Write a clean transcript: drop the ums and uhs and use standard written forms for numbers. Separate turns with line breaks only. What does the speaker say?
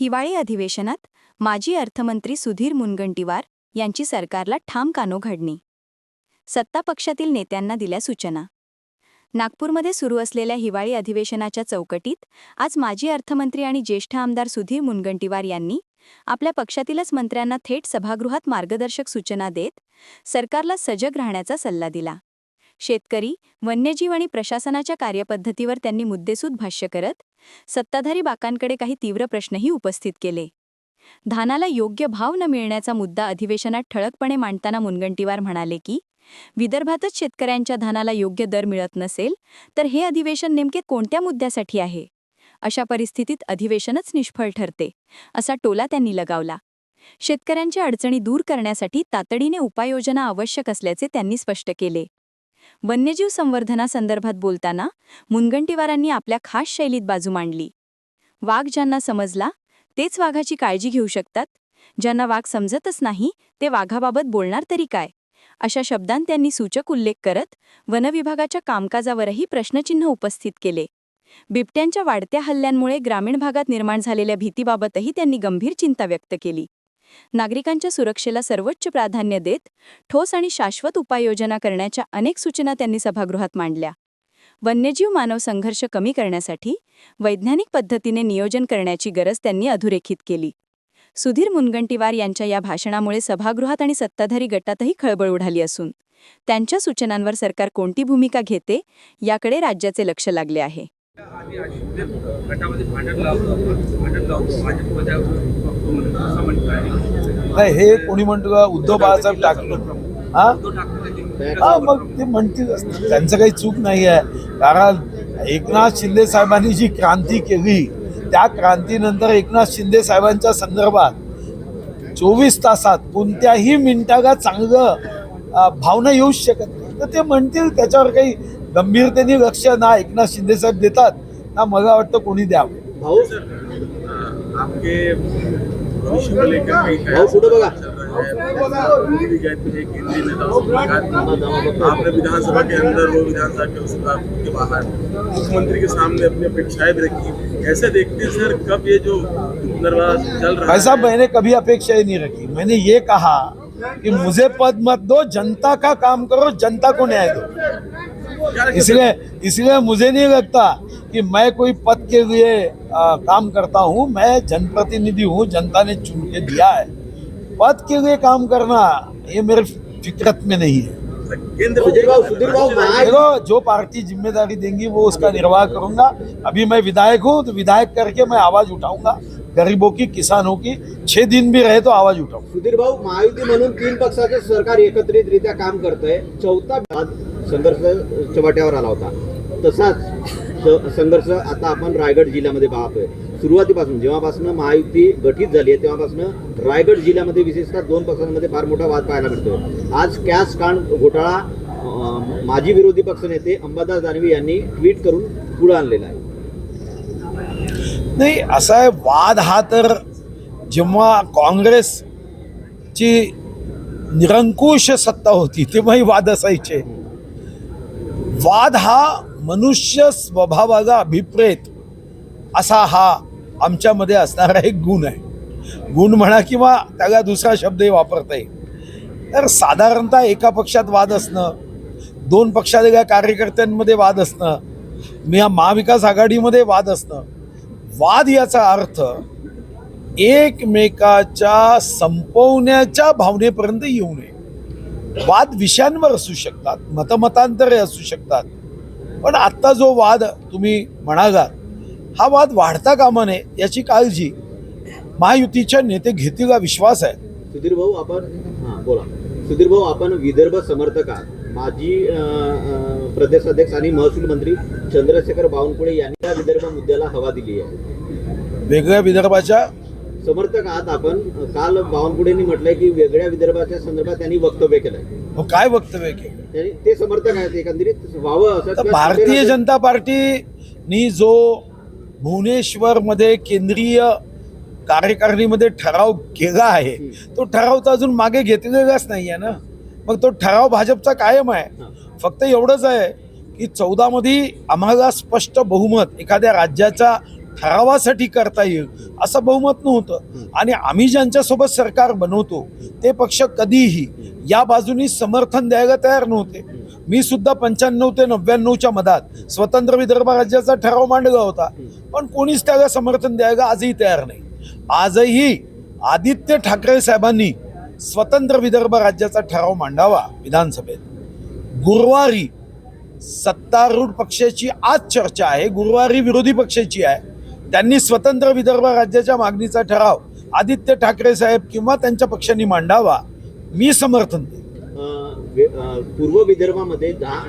हिवाळी अधिवेशनात माजी अर्थमंत्री सुधीर मुनगंटीवार यांची सरकारला ठाम कानोघडणी. सत्ता पक्षातील नेत्यांना दिल्या सूचना. नागपूरमध्ये सुरू असलेल्या हिवाळी अधिवेशनाच्या चौकटीत आज माजी अर्थमंत्री आणि ज्येष्ठ आमदार सुधीर मुनगंटीवार यांनी आपल्या पक्षातीलच मंत्र्यांना थेट सभागृहात मार्गदर्शक सूचना देत सरकारला सजग राहण्याचा सल्ला दिला. शेतकरी, वन्यजीव आणि प्रशासनाच्या कार्यपद्धतीवर त्यांनी मुद्देसूद भाष्य करत सत्ताधारी बाकांकडे काही तीव्र प्रश्नही उपस्थित केले. धानाला योग्य भाव न मिळण्याचा मुद्दा अधिवेशनात ठळकपणे मांडताना मुनगंटीवार म्हणाले की विदर्भातच शेतकऱ्यांच्या धानाला योग्य दर मिळत नसेल तर हे अधिवेशन नेमके कोणत्या मुद्द्यासाठी आहे? अशा परिस्थितीत अधिवेशनच निष्फळ ठरते, असा टोला त्यांनी लगावला. शेतकऱ्यांच्या अडचणी दूर करण्यासाठी तातडीने उपाययोजना आवश्यक असल्याचे त्यांनी स्पष्ट केले. वन्यजीव संवर्धनासंदर्भात बोलताना मुनगंटीवारांनी आपल्या खास शैलीत बाजू मांडली. वाघ ज्यांना समजला तेच वाघाची काळजी घेऊ शकतात, ज्यांना वाघ समजतच नाही ते वाघाबाबत बोलणार तरी काय, अशा शब्दांत त्यांनी सूचक उल्लेख करत वनविभागाच्या कामकाजावरही प्रश्नचिन्ह उपस्थित केले. बिबट्यांच्या वाढत्या हल्ल्यांमुळे ग्रामीण भागात निर्माण झालेल्या भीतीबाबतही त्यांनी गंभीर चिंता व्यक्त केली. नागरिकांच्या सुरक्षेला सर्वोच्च प्राधान्य देत ठोस आणि शाश्वत उपाययोजना करण्याच्या अनेक सूचना त्यांनी सभागृहात मांडल्या. वन्यजीव मानव संघर्ष कमी करण्यासाठी वैज्ञानिक पद्धतीने नियोजन करण्याची गरज त्यांनी अधोरेखित केली. सुधीर मुनगंटीवार यांच्या या भाषणामुळे सभागृहात आणि सत्ताधारी गटातही खळबळ उडाली असून त्यांच्या सूचनांवर सरकार कोणती भूमिका घेते याकडे राज्याचे लक्ष लागले आहे.
नाही, हे कोणी म्हणतो का उद्धव बाळासाहेब ठाकरे? मग ते म्हणतील, त्यांचं काही चूक नाही आहे. कारण एकनाथ शिंदे साहेबांनी जी क्रांती केली त्या क्रांतीनंतर एकनाथ शिंदे साहेबांच्या संदर्भात 24 तासात कोणत्याही मिनिटाला चांगलं भावना येऊच शकत नाही. तर ते म्हणतील, त्याच्यावर काही गंभीरतेने लक्ष ना एकनाथ शिंदे साहेब देतात ना मला वाटतं कोणी द्यावं.
भाऊ आपके भविष्य को लेकर आपने विधानसभा के अंदर वो विधानसभा के बाहर मुख्यमंत्री के सामने अपनी अपेक्षाएं भी रखी. ऐसे देखते हैं सर कब ये जो निर्वाह चल रहा है?
ऐसा मैंने कभी अपेक्षाएं नहीं रखी. मैंने ये कहा कि मुझे पद मत दो, जनता का काम करो, जनता को न्याय दो. इसलिए मुझे नहीं लगता कि मैं कोई पद के लिए काम करता हूँ. मैं जनप्रतिनिधि हूँ, जनता ने चुन के दिया है. पद के लिए काम करना ये मेरे फिक्रत में नहीं है. देखो, जो पार्टी जिम्मेदारी देंगी वो उसका निर्वाह करूंगा. अभी मैं विधायक हूँ तो विधायक करके मैं आवाज उठाऊंगा, गरीबों की, किसानों की. 6 दिन भी रहे तो आवाज उठाऊ.
सुधीर भाऊ, महायुती म्हणून 3 पक्षाचे सरकार एकत्रितरित्या काम करतंय. चौथा संघर्ष चव्हाट्यावर आला होता. तसाच संघर्ष आता आपण रायगड जिल्ह्यामध्ये पाहतोय. सुरुवातीपासून जेव्हापासून महायुती गठीत झाली आहे तेव्हापासून रायगड जिल्ह्यामध्ये विशेषतः 2 पक्षांमध्ये फार मोठा वाद पाहायला मिळतोय. आज कॅश कांड घोटाळा माजी विरोधी पक्षनेते अंबादास दानवे यांनी ट्विट करून पुढे आणलेला आहे.
नाही, असा आहे वाद हा तर जेव्हा काँग्रेसची निरंकुश सत्ता होती तेव्हाही वाद असायचे. वाद हा मनुष्य स्वभावाला अभिप्रेत असा हा आमच्यामध्ये असणारा एक गुण आहे. गुण म्हणा किंवा त्याला दुसरा शब्दही वापरता येईल. तर साधारणतः एका पक्षात वाद असणं, 2 पक्षातल्या कार्यकर्त्यांमध्ये वाद असणं, महाविकास आघाडीमध्ये वाद असणं, वाद याचा अर्थ एकमेकाच्या संपवण्याच्या भावनेपर्यंत येऊ नये. वाद विषयांवर असू शकतात, मतमतांतरे असू शकतात, पण आत्ता जो वाद तुम्ही म्हणालात हा वाद वाढता कामा नये याची काळजी महायुतीच्या नेते घेतील, विश्वास आहे.
सुधीर भाऊ, आपण विदर्भ समर्थक आहात. माजी प्रदेशाध्यक्ष आणि महसूल मंत्री चंद्रशेखर बावनकुळे यांनी या विदर्भ मुद्द्याला हवा दिली आहे.
वेगळ्या विदर्भाच्या
समर्थक आहात आपण. काल बावनकुळेंनी म्हटलंय की वेगळ्या विदर्भाच्या संदर्भात त्यांनी वक्तव्य केलंय.
काय वक्तव्य केलं?
ते समर्थक आहेत एकंदरीत व्हावं असं.
भारतीय जनता पार्टीनी जो भुवनेश्वरमध्ये केंद्रीय कार्यकारिणीमध्ये ठराव केला आहे तो ठराव तर अजून मागे घेतलेलाच नाही आहे ना. मग तो ठराव भाजपचा कायम आहे. फक्त एवढंच आहे की 14 मध्ये आम्हाला स्पष्ट बहुमत एखाद्या राज्याचा ठरावासाठी करता येईल असं बहुमत नव्हतं. आणि आम्ही ज्यांच्यासोबत सरकार बनवतो ते पक्ष कधीही या बाजूनी समर्थन द्यायला तयार नव्हते. मी सुद्धा 95 ते 99च्या मधात स्वतंत्र विदर्भ राज्याचा ठराव मांडला होता, पण कोणीच त्याला समर्थन द्यायला आजही तयार नाही. आजही आदित्य ठाकरे साहेबांनी स्वतंत्र विदर्भ राज्याचा ठराव मांडावा विधानसभेत. गुरुवारी सत्तारूढ पक्षाची आज चर्चा आहे, गुरुवारी विरोधी पक्षाची आहे. त्यांनी स्वतंत्र विदर्भ राज्याच्या मागणीचा ठराव आदित्य ठाकरे साहेब किंवा त्यांच्या पक्षांनी मांडावा. मी समर्थन देईन.
पूर्व विदर्भामध्ये 10